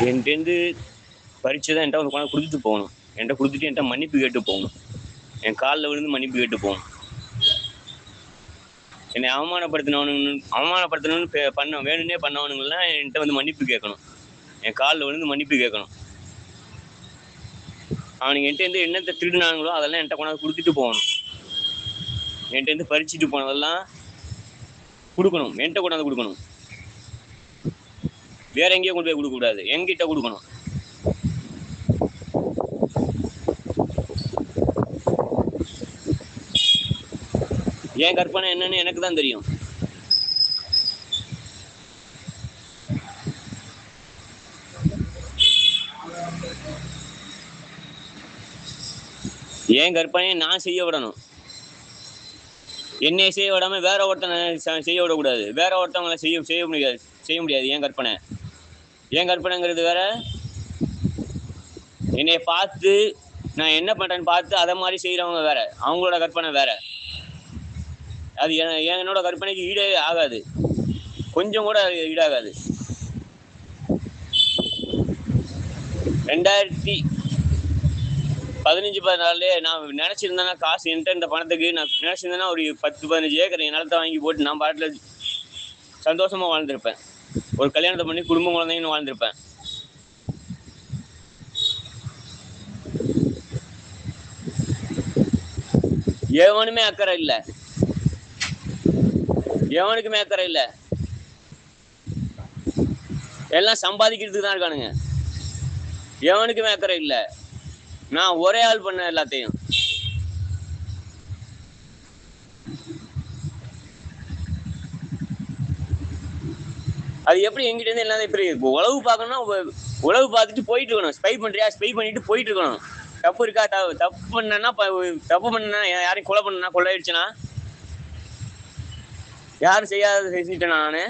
என்கிட்டேருந்து பறிச்சு தான் என்கிட்ட வந்து கொண்டாந்து கொடுத்துட்டு போகணும். என்கிட்ட கொடுத்துட்டு என்கிட்ட மன்னிப்பு கேட்டு போகணும். என் காலில் விழுந்து மன்னிப்பு கேட்டு போகணும். என்னை அவமானப்படுத்தணும்னு வேணும்னே பண்ணவனுங்கெல்லாம் என்கிட்ட வந்து மன்னிப்பு கேட்கணும். என் காலில் விழுந்து மன்னிப்பு கேட்கணும். அவனுங்க என்கிட்ட என்னத்தை திருடினாங்களோ அதெல்லாம் என்கிட்ட கொண்டாந்து கொடுத்துட்டு போகணும். என்கிட்ட பறிச்சுட்டு போனதெல்லாம் கொடுக்கணும். என்கிட்ட கொண்டாந்து கொடுக்கணும். வேற எங்கேயும் கொண்டு போய் கொடுக்க கூடாது, என்கிட்ட கொடுக்கணும். என் கற்பனை என்னன்னு எனக்கு தான் தெரியும். என் கற்பனையை நான் செய்ய விடணும். என்னை செய்ய விடாம வேற ஒருத்தனை செய்ய விடக்கூடாது. வேற ஒருத்தவங்களை செய்ய முடியாது. என் கற்பனைங்கிறது வேற. என்னை பார்த்து நான் என்ன பண்றேன்னு பார்த்து அதை மாதிரி செய்யறவங்க வேற. அவங்களோட கற்பனை வேற. அது என்னோட கற்பனைக்கு ஈடே ஆகாது. கொஞ்சம் கூட ஈடாகாது. 2015-14 நான் நினைச்சிருந்தேன்னா காசு என்கிட்ட இந்த பணத்துக்கு நான் நினைச்சிருந்தேன்னா ஒரு 10-15 ஏக்கர் என் நிலத்தை வாங்கி போட்டு நான் பாட்டுல சந்தோஷமா வாழ்ந்திருப்பேன். ஒரு கல்யாணத்தை பண்ணி குடும்பம் குழந்தைன்னு வாழ்ந்திருப்பேன். எவனுக்குமே அக்கறை இல்லை. எல்லாம் சம்பாதிக்கிறதுக்கு தான் இருக்கானுங்க. எவனுக்குமே அக்கறை இல்லை. நான் ஒரே ஆள் பண்ண எல்லாத்தையும். அது எப்படி எங்கிட்ட இருந்து எல்லாம் இப்படி உழவு பார்க்கணும்னா உழவு பார்த்துட்டு போயிட்டு இருக்கணும். ஸ்பை பண்ணிட்டு போயிட்டு இருக்கணும். தப்பு இருக்கா? தப்பு பண்ணா யாரையும் கொள்ளையிடுச்சுன்னா யாரும் செய்யாத செஞ்சுட்டேன் நானு.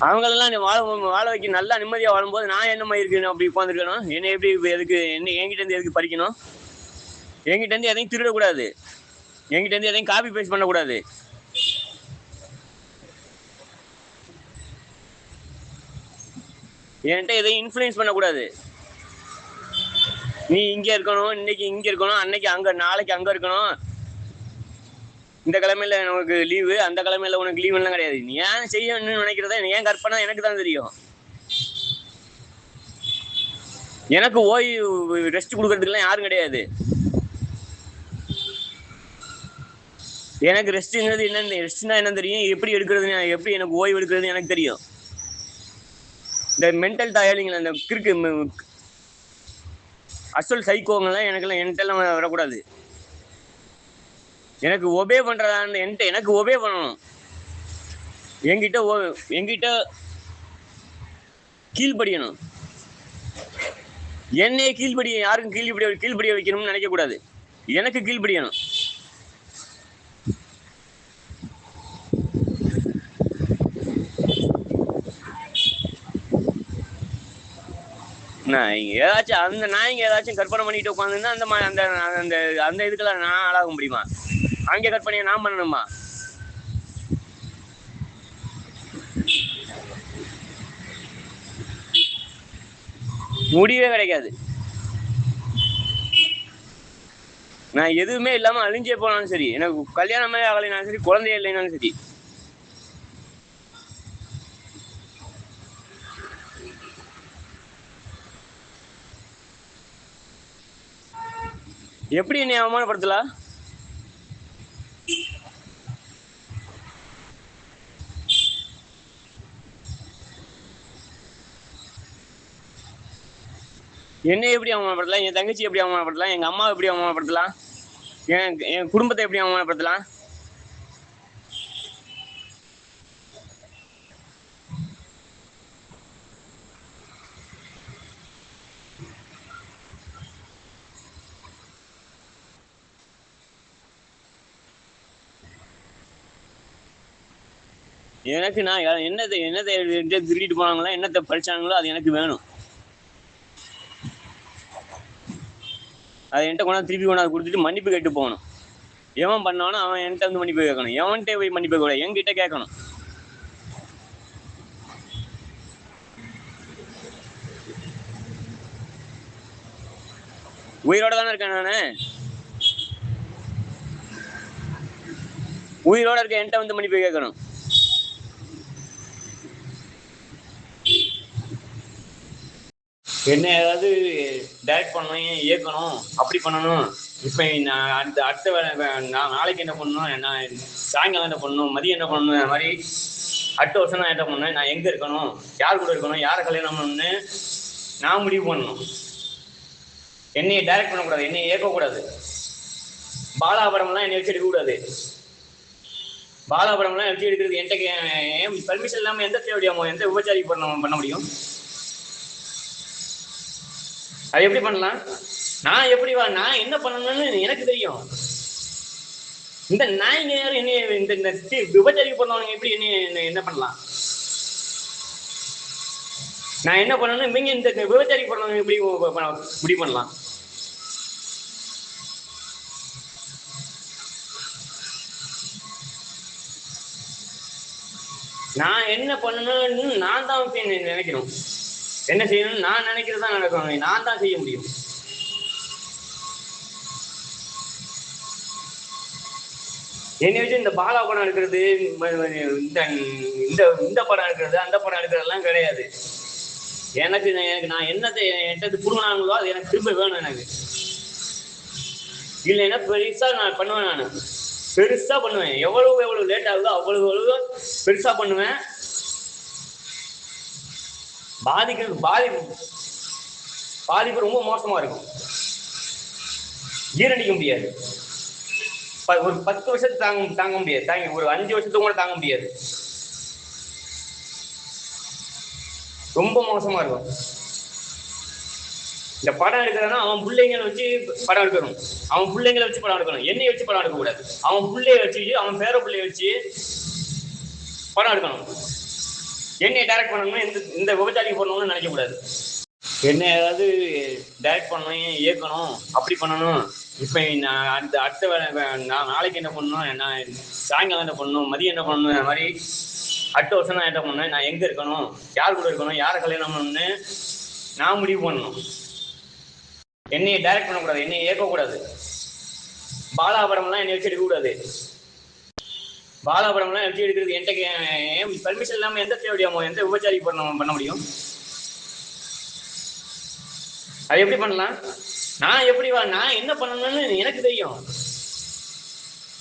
அவங்களெல்லாம் வாழ வைக்க நல்லா நிம்மதியா வாழும்போது நான் என்ன மாதிரி இருக்கணும் அப்படி உட்காந்துருக்கணும்? என்ன எப்படி எதுக்கு என்கிட்ட இருந்து எதுக்கு பறிக்கணும்? என்கிட்ட இருந்து எதையும் திருடக்கூடாது. என்கிட்ட இருந்து எதையும் காப்பி பேஸ்ட் பண்ணக்கூடாது. என்கிட்ட எதையும் இன்ஃப்ளூயன்ஸ் பண்ணக்கூடாது. நீ இங்க இருக்கணும், இன்னைக்கு இங்க இருக்கணும், அன்னைக்கு அங்க, நாளைக்கு அங்க இருக்கணும். இந்த கிழமையில உனக்கு லீவு, அந்த கிழமையில உனக்கு லீவு எல்லாம் கிடையாது. நீ ஏன் செய்யணும்னு நினைக்கிறத ஏன் கற்பனை எனக்கு தான் தெரியும். எனக்கு ஓய்வு ரெஸ்ட் கொடுக்கறதுக்குலாம் யாரும் கிடையாது. எனக்கு ரெஸ்ட்ங்கிறது என்ன தெரியும். எப்படி எடுக்கிறது, எப்படி எனக்கு ஓய்வு எடுக்கிறது எனக்கு தெரியும். இந்த மென்டல் டயர்டிங், அந்த கிறுக்கு அசல் சைக்கோங்கெல்லாம் என்கிட்டலாம் வரக்கூடாது. எனக்கு ஒபே பண்றதான்னு எனக்கு ஒபே பண்ணணும். என்கிட்ட கீழ்படியணும். என்னைய யாருக்கும் கீழ்படிய வைக்கணும்னு நினைக்க கூடாது. எனக்கு கீழ்படியணும். ஏதாச்சும் கற்பனை பண்ணிட்டு உட்காந்துன்னா அந்த இதுக்கெல்லாம் நான் ஆளாக முடியுமா? அங்க கற்பனையை நான் பண்ணணுமா? முடிவே கிடைக்காது. நான் எதுவுமே இல்லாம அழிஞ்சே போனாலும் சரி, எனக்கு கல்யாணமே ஆகலைனாலும் சரி, குழந்தையே இல்லைனாலும் சரி, எப்படி என்னை அவமானப்படுத்தலாம்? என்னை எப்படி அவமானப்படுத்தலாம்? என் தங்கச்சி எப்படி அவமானப்படுத்தலாம்? எங்க அம்மா எப்படி அவமானப்படுத்தலாம்? என் குடும்பத்தை எப்படி அவமானப்படுத்தலாம்? எனக்கு நான் என்னத்தை திருடிட்டு போனாங்களோ, என்னத்தை பறிச்சாங்களோ அது எனக்கு வேணும். அதை என்கிட்ட திருப்பி கொண்டாந்து கொடுத்துட்டு மன்னிப்பு கேட்டு போகணும். எவன் பண்ணானோ அவன் என்கிட்ட வந்து மன்னிப்பு கேட்கணும். எவன்கிட்ட போய் மன்னிப்பு கேட்கக்கூடாது, என்கிட்ட கேட்கணும். உயிரோட தானே இருக்கேன் நானு. உயிரோட இருக்க என்கிட்ட வந்து மன்னிப்பு கேட்கணும். என்ன ஏதாவது டைரக்ட் பண்ணணும், இயக்கணும், அப்படி பண்ணணும். இப்போ நான் அடுத்த நான் நாளைக்கு என்ன பண்ணணும், நான் சாயங்காலம் என்ன பண்ணணும், மதியம் என்ன பண்ணணும், அந்த மாதிரி அடுத்த வருஷம் நான் என்ன பண்ணேன், நான் எங்கே இருக்கணும், யார் கூட இருக்கணும், யாரை கல்யாணம் பண்ணணும்னு நான் முடிவு பண்ணணும். என்னையை டைரக்ட் பண்ணக்கூடாது, என்னையை இயக்கக்கூடாது. பாலாபுரம்லாம் என்னை வச்சு எடுக்கக்கூடாது. பாலாபுரம்லாம் வச்சு எடுக்கிறது என்கிட்ட பர்மிஷன் இல்லாமல் எந்த தேவையாமோ எந்த விபச்சாரி பண்ண முடியும்? அது எப்படி பண்ணலாம்? நான் எப்படி நான் என்ன பண்ணணும்னு எனக்கு தெரியும். இந்த நாய்ங்க யாரும் என்ன இந்த விபச்சாரி பண்ணவனுங்க எப்படி என்ன பண்ணலாம்? நான் என்ன பண்ணணும், இவங்க இந்த விபச்சாரி பண்ணவங்க எப்படி முடிவு பண்ணலாம்? நான் என்ன பண்ணணும்னு நான் தான் நினைக்கணும். என்ன செய்யணும்னு நான் நினைக்கிறது தான் நடக்கணும். நான் தான் செய்ய முடியும். என்னை வச்சு இந்த பாலா படம் எடுக்கிறது, இந்த படம் எடுக்கிறது, அந்த படம் எடுக்கிறதெல்லாம் கிடையாது. எனக்கு நான் என்னத்தை என்கிட்ட புடுங்கினாங்களோ அது எனக்கு திரும்ப வேணும். எனக்கு இல்லைன்னா பெருசா நான் பண்ணுவேன். நான் பெருசா பண்ணுவேன். எவ்வளவு லேட் ஆகுதோ அவ்வளவு பெருசா பண்ணுவேன். பாதிப்பு ரொம்ப மோசமா இருக்கும். ஜீரணிக்க முடியாது. ஒரு 10 வருஷத்துக்கு தாங்க முடியாது. ஒரு 5 வருஷத்துக்கு கூட தாங்க முடியாது. ரொம்ப மோசமா இருக்கும். இந்த படம் எடுக்கிறதுனா அவன் பிள்ளைங்களை வச்சு படம் எடுக்கணும். அவன் பிள்ளைங்களை வச்சு படம் எடுக்கணும். என்னைய வச்சு படம் எடுக்க கூடாது. அவன் பிள்ளைய வச்சு, அவன் பேர பிள்ளைய வச்சு படம் எடுக்கணும். என்னைய டைரக்ட் பண்ணணும்னு இந்த விபச்சாரி பண்ணணும்னு நினைக்க கூடாது. என்ன ஏதாவது டைரக்ட் பண்ணணும், இயக்கணும், அப்படி பண்ணணும். இப்போ நான் அடுத்த நான் நாளைக்கு என்ன பண்ணணும், நான் சாயங்காலம் என்ன பண்ணணும், மதியம் என்ன பண்ணணும், அந்த மாதிரி அடுத்த வருஷம் நான் என்ன பண்ணேன், நான் எங்கே இருக்கணும், யார் கூட இருக்கணும், யாரை கல்யாணம் பண்ணணும்னு நான் முடிவு பண்ணணும். என்னையை டைரக்ட் பண்ணக்கூடாது, என்னையை இயக்கக்கூடாது. பாலாபுரம்லாம் என்னை வச்சு எடுக்கக்கூடாது. பாலாபுரம்லாம் வச்சு எடுக்கிறது என்கிட்ட பர்மிஷன் இல்லாமல் எந்த தேவையாமோ எந்த விபச்சாரி பண்ண முடியும்? அது எப்படி பண்ணலாம்? நான் எப்படி நான் என்ன பண்ணணும்னு எனக்கு தெரியும்.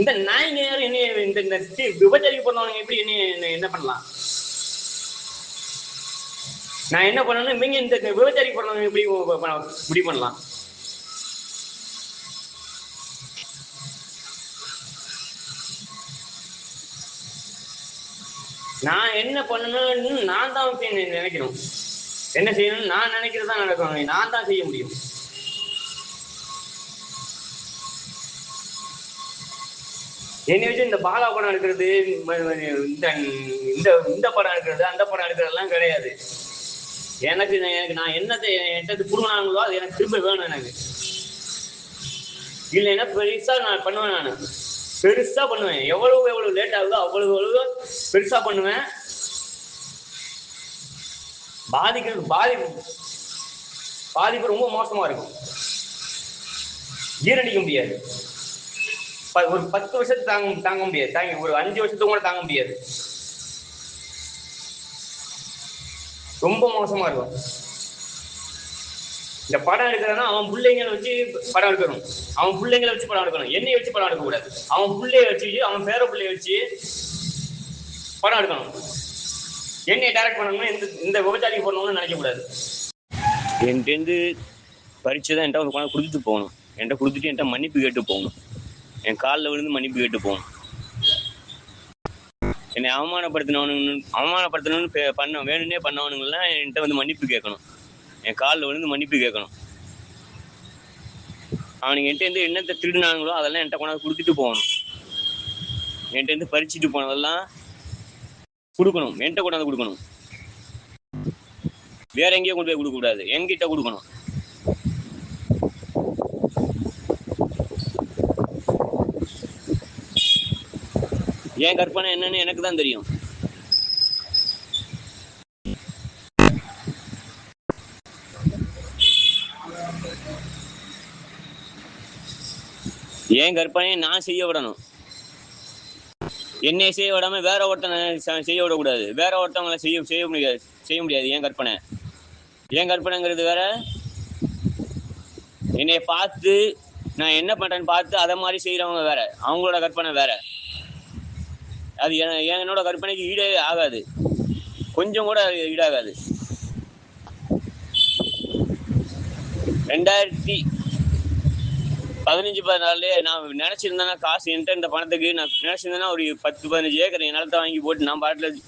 இந்த நாய்ங்க யாரும் என்ன இந்த விபச்சாரி பண்ணவனுங்க எப்படி என்ன பண்ணலாம்? நான் என்ன பண்ணணும், இவங்க இந்த விபச்சாரி பண்ணவங்க எப்படி முடிவு பண்ணலாம்? நான் என்ன பண்ணணும்னு நான் தான் நினைக்கணும். என்ன செய்யணும்னு நான் நினைக்கிறது தான் நடக்கணும். நான் தான் செய்ய முடியும். என்னை வச்சு இந்த பாலா படம் எடுக்கிறது, இந்த படம் எடுக்கிறது, அந்த படம் எடுக்கிறதெல்லாம் கிடையாது. எனக்கு நான் என்னத்தை என்கிட்ட புடுங்கினாங்களோ அது எனக்கு திரும்ப வேணும். எனக்கு இல்லைன்னா பெருசா நான் பண்ணுவேன். நான் பெருசா பண்ணுவேன். எவ்வளவு லேட் ஆகுதோ அவ்வளவு பெருசா பண்ணுவேன். பாதிப்பு ரொம்ப மோசமா இருக்கும். ஜீரணிக்க முடியாது. ஒரு 10 வருஷத்துக்கு தாங்க முடியாது. ஒரு 5 வருஷத்துக்கு கூட தாங்க முடியாது. ரொம்ப மோசமா இருக்கும். இந்த படம் எடுக்கிறதுனா அவன் பிள்ளைங்களை வச்சு படம் எடுக்கணும். அவன் பிள்ளைங்களை வச்சு படம் எடுக்கணும். என்னைய வச்சு படம் எடுக்க கூடாது. அவன் பிள்ளைய வச்சு, அவன் பேர பிள்ளைய வச்சு படம் எடுக்கணும். என்னைய டைரக்ட் பண்ணணும்னு இந்த விபச்சாரி பண்ணணும்னு நினைக்க கூடாது. என்கிட்ட பரீட்சை தான் என்கிட்ட ஒரு கொடுத்துட்டு போகணும். என்கிட்ட கொடுத்துட்டு என்கிட்ட மன்னிப்பு கேட்டு போகணும். என் காலில் விழுந்து மன்னிப்பு கேட்டு போகணும். என்னை அவமானப்படுத்தணும்னு வேணும்னே பண்ணவனுங்கெல்லாம் என்கிட்ட வந்து மன்னிப்பு கேட்கணும். என் காலில் விழுந்து மன்னிப்பு கேட்கணும். அவனுங்க என்கிட்ட என்னத்தை திருடினாங்களோ அதெல்லாம் என்கிட்ட கொண்டாந்து கொடுத்துட்டு போகணும். என்கிட்ட பறிச்சுட்டு போனதெல்லாம் கொடுக்கணும். என்கிட்ட கொண்டாந்து கொடுக்கணும். வேற எங்கேயும் கொண்டு போய் கொடுக்க கூடாது. என்கிட்ட கொடுக்கணும். என் கற்பனை என்னன்னு எனக்கு தான் தெரியும். என் கற்பனையை நான் செய்ய விடணும். என்னை செய்ய விடாம வேற ஒருத்தனை செய்ய விடக்கூடாது. வேற ஒருத்தவங்களை செய்ய முடியாது. என் கற்பனைங்கிறது வேற. என்னைய பார்த்து நான் என்ன பண்றேன்னு பார்த்து அதை மாதிரி செய்யறவங்க வேற, அவங்களோட கற்பனை வேற. அது என்னோட கற்பனைக்கு ஈடே ஆகாது, கொஞ்சம் கூட ஈடாகாது. 2015-14 நான் நினைச்சிருந்தேன்னா, காசு என்கிட்ட இந்த பணத்துக்கு நான் நினைச்சிருந்தேன்னா ஒரு 10-15 ஏக்கர் என் நிலத்தை வாங்கி போட்டு நான் பாட்டில்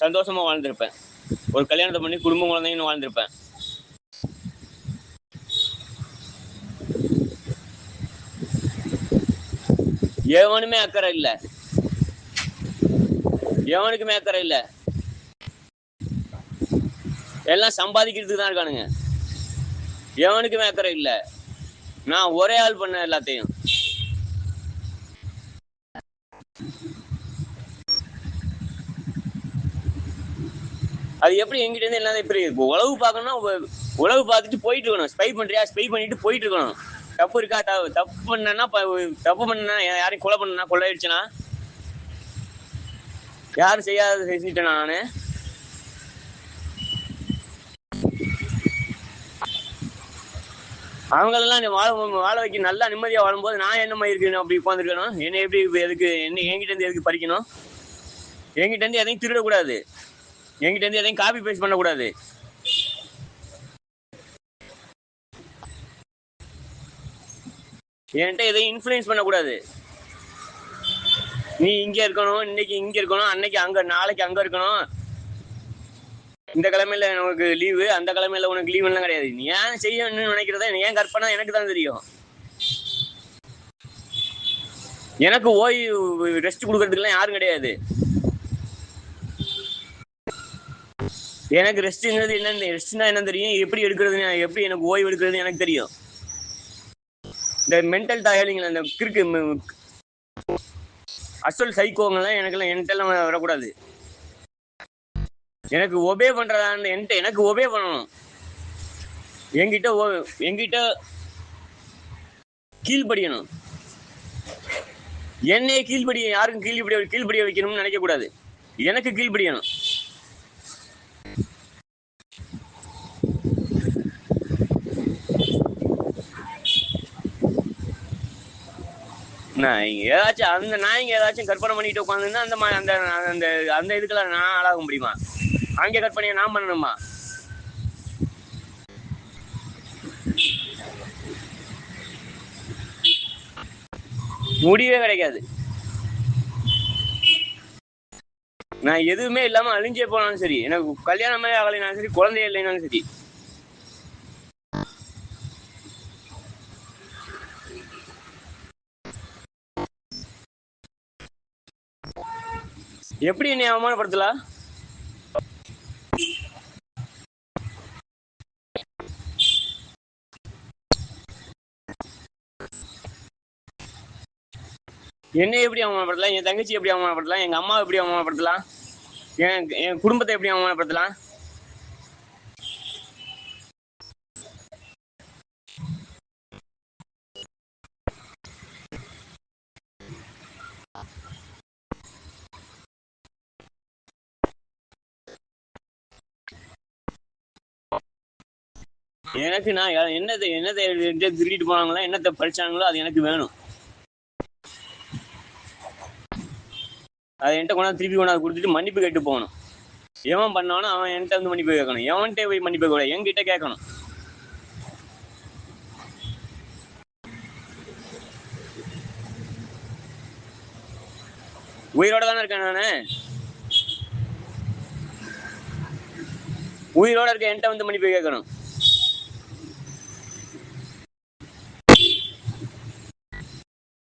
சந்தோஷமா வாழ்ந்திருப்பேன். ஒரு கல்யாணத்தை பண்ணி குடும்பம் குழந்தைன்னு வாழ்ந்திருப்பேன். எவனுக்குமே அக்கறை இல்லை. எல்லாம் சம்பாதிக்கிறதுக்கு தான் இருக்கானுங்க. எவனுக்குமே அக்கறை இல்லை. நான் ஒரே ஆள் பண்ண எல்லாத்தையும். அது எப்படி எங்கிட்ட இருந்து எல்லாம் இப்படி உழவு பார்க்கணும்னா உழவு பார்த்துட்டு போயிட்டு இருக்கணும். ஸ்பை பண்ணிட்டு போயிட்டு இருக்கணும். தப்பு இருக்கா? தப்பு பண்ணா யாரையும் கொலை ஆயிடுச்சுன்னா, யாரும் செய்யாத செஞ்சுட்டேன் நானு. அவங்களெல்லாம் வாழ வைக்க நல்லா நிம்மதியா வாழும்போது நான் என்ன மாதிரி இருக்கணும்? அப்படி உட்காந்துருக்கணும். என்ன எப்படி எதுக்கு என்கிட்ட இருந்து எதுக்கு பறிக்கணும்? என்கிட்ட இருந்து எதையும் திருடக்கூடாது. என்கிட்ட இருந்து எதையும் காப்பி பேஸ்ட் பண்ணக்கூடாது. என்கிட்ட எதையும் இன்ஃப்ளூயன்ஸ் பண்ணக்கூடாது. நீ இங்க இருக்கணும், இன்னைக்கு இங்க இருக்கணும், அன்னைக்கு அங்க, நாளைக்கு அங்க இருக்கணும். இந்த கிழமையில உனக்கு லீவு, அந்த கிழமையில உனக்கு லீவு எல்லாம் கிடையாது. நீ ஏன் செய்யணும்னு நினைக்கிறத ஏன் கற்பனை எனக்கு தான் தெரியும். எனக்கு ஓய்வு ரெஸ்ட் கொடுக்கறதுக்கெல்லாம் யாரும் கிடையாது. எனக்கு ரெஸ்ட்ங்கிறது ரெஸ்ட்னா என்ன தெரியும், எப்படி எடுக்கிறதுன்னு, எப்படி எனக்கு ஓய்வு எடுக்கிறதுன்னு எனக்கு தெரியும். இந்த மென்டல் டயர்டிங்ல இந்த கிறுக்கு அசல் சைக்கோங்கெல்லாம் என்கிட்ட வரக்கூடாது. எனக்கு ஒபே பண்றதான்னு எனக்கு ஒபே பண்ணணும். என்கிட்ட கீழ்படியணும். என்னைய யாருக்கும் கீழ்படிய வைக்கணும்னு நினைக்க கூடாது. எனக்கு கீழ்படியணும். அந்த நாய்ங்க ஏதாச்சும் கற்பனை பண்ணிட்டு உட்காந்துன்னா அந்த இதுக்கெல்லாம் நான் ஆளாக முடியுமா? அங்கே கற்பனையை நான் பண்ணணுமா? முடிவே கிடைக்காது. நான் எதுவுமே இல்லாம அழிஞ்சே போனாலும் சரி, எனக்கு கல்யாணமே ஆகலைனாலும் சரி, குழந்தைய இல்லைனாலும் சரி, எப்படி என்னை அவமானப்படுத்தலாம்? என்னை எப்படி அவமானப்படுத்தலாம்? என் தங்கச்சி எப்படி அவமானப்படுத்தலாம்? எங்க அம்மா எப்படி அவமானப்படுத்தலாம்? என் குடும்பத்தை எப்படி அவமானப்படுத்தலாம்? எனக்கு நான் என்னத்தை திருடிட்டு போனாங்களோ, என்னத்தை படிச்சாங்களோ அது எனக்கு வேணும். அதை என்கிட்ட திருப்பி கொடுத்துட்டு மன்னிப்பு கேட்டு போகணும். எவன் பண்ணானோ அவன் என்கிட்ட வந்து மன்னிப்பு கேட்கணும். எவன்கிட்ட போய் மன்னிப்பு கூட என்கிட்ட கேட்கணும். உயிரோட தானே இருக்கேன் நானு. உயிரோட இருக்க என்கிட்ட வந்து மன்னிப்பு கேட்கணும்.